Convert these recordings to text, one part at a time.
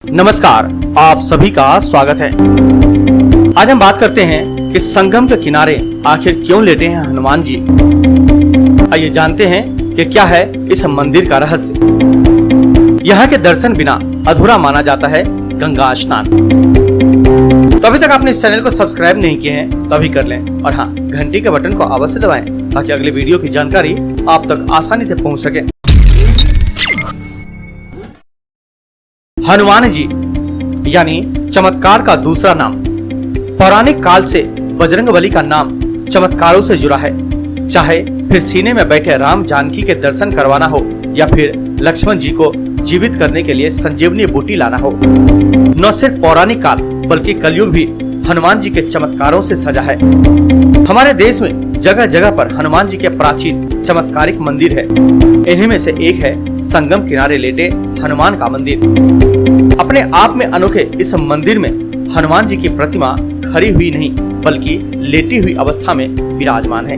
नमस्कार, आप सभी का स्वागत है। आज हम बात करते हैं कि संगम के किनारे आखिर क्यों लेटे हैं हनुमान जी। आइए जानते हैं कि क्या है इस मंदिर का रहस्य। यहाँ के दर्शन बिना अधूरा माना जाता है गंगा स्नान। तो अभी तक आपने इस चैनल को सब्सक्राइब नहीं किए हैं तो अभी कर लें और हाँ, घंटी के बटन को अवश्य दबाएं ताकि अगले वीडियो की जानकारी आप तक आसानी से पहुँच सके। हनुमान जी यानी चमत्कार का दूसरा नाम। पौराणिक काल से बजरंगबली का नाम चमत्कारों से जुड़ा है। चाहे फिर सीने में बैठे राम जानकी के दर्शन करवाना हो या फिर लक्ष्मण जी को जीवित करने के लिए संजीवनी बूटी लाना हो। न सिर्फ पौराणिक काल बल्कि कलयुग भी हनुमान जी के चमत्कारों से सजा है। हमारे देश में जगह जगह पर हनुमान जी के प्राचीन चमत्कारिक मंदिर है। इन्हीं में से एक है संगम किनारे लेटे हनुमान का मंदिर। अपने आप में अनोखे इस मंदिर में हनुमान जी की प्रतिमा खड़ी हुई नहीं बल्कि लेटी हुई अवस्था में विराजमान है।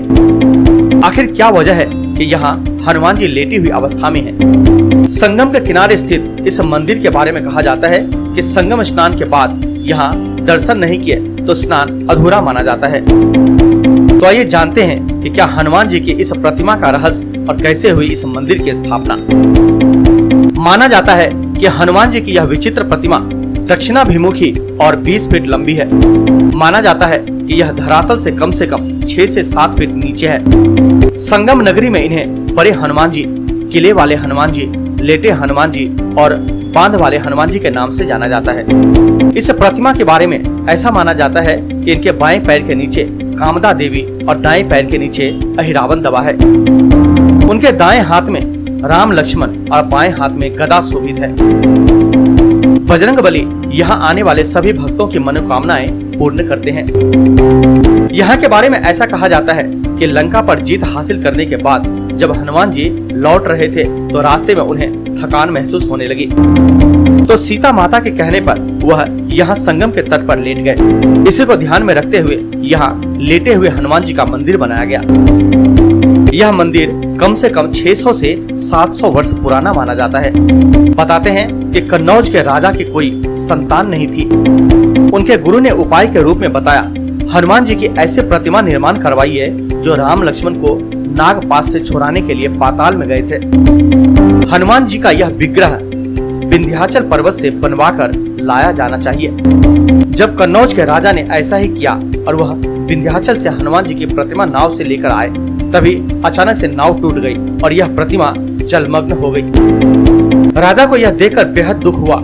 आखिर क्या वजह है कि यहाँ हनुमान जी लेटी हुई अवस्था में है? संगम के किनारे स्थित इस मंदिर के बारे में कहा जाता है कि संगम स्नान के बाद यहाँ दर्शन नहीं किए तो स्नान अधूरा माना जाता है। तो आइए जानते हैं कि क्या हनुमान जी की इस प्रतिमा का रहस्य और कैसे हुई इस मंदिर की स्थापना। माना जाता है कि हनुमान जी की यह विचित्र प्रतिमा दक्षिणाभिमुखी और 20 फीट लंबी है। माना जाता है कि यह धरातल से कम 6 से 7 फीट नीचे है। संगम नगरी में इन्हें बड़े हनुमान जी, किले वाले हनुमान जी, लेटे हनुमान जी और बांध वाले हनुमान जी के नाम से जाना जाता है। इस प्रतिमा के बारे में ऐसा माना जाता है कि इनके बाएं पैर के नीचे कामदा देवी और दाएं पैर के नीचे अहिरावण दबा है। उनके दाएं हाथ में राम लक्ष्मण और बाएं हाथ में गदा शोभित है। बजरंगबली यहाँ आने वाले सभी भक्तों की मनोकामनाएं पूर्ण करते हैं। यहाँ के बारे में ऐसा कहा जाता है कि लंका पर जीत हासिल करने के बाद जब हनुमान जी लौट रहे थे तो रास्ते में उन्हें थकान महसूस होने लगी। तो सीता माता के कहने पर वह यहाँ संगम के तट पर लेट गए। इसी को ध्यान में रखते हुए यहाँ लेटे हुए हनुमान जी का मंदिर बनाया गया। यह मंदिर कम से कम 600 से 700 वर्ष पुराना माना जाता है। बताते हैं कि कन्नौज के राजा की कोई संतान नहीं थी। उनके गुरु ने उपाय के रूप में बताया, हनुमान जी की ऐसे प्रतिमा निर्माण करवाइए जो राम लक्ष्मण को नागपाश से छुड़ाने के लिए पाताल में गए थे। हनुमान जी का यह विग्रह विंध्याचल पर्वत से बनवाकर लाया जाना चाहिए। जब कन्नौज के राजा ने ऐसा ही किया और वह विंध्याचल से हनुमान जी की प्रतिमा नाव से लेकर आए, तभी अचानक से नाव टूट गई और यह प्रतिमा जलमग्न हो गई। राजा को यह देखकर बेहद दुख हुआ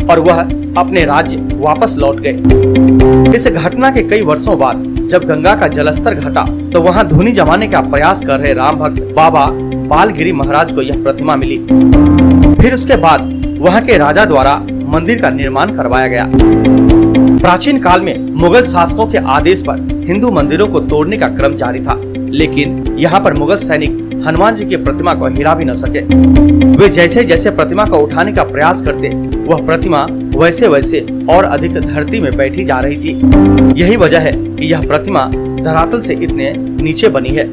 और वह अपने राज्य वापस लौट गए। इस घटना के कई वर्षों बाद जब गंगा का जलस्तर घटा तो वहां धूनी जमाने का प्रयास कर रहे राम भक्त बाबा बालगिरी महाराज को यह प्रतिमा मिली। फिर उसके बाद वहां के राजा द्वारा मंदिर का निर्माण करवाया गया। प्राचीन काल में मुगल शासकों के आदेश पर हिंदू मंदिरों को तोड़ने का क्रम जारी था, लेकिन यहाँ पर मुगल सैनिक हनुमान जी की प्रतिमा को हिला भी न सके। वे जैसे जैसे प्रतिमा को उठाने का प्रयास करते, वह प्रतिमा वैसे वैसे और अधिक धरती में बैठी जा रही थी। यही वजह है कि यह प्रतिमा धरातल से इतने नीचे बनी है।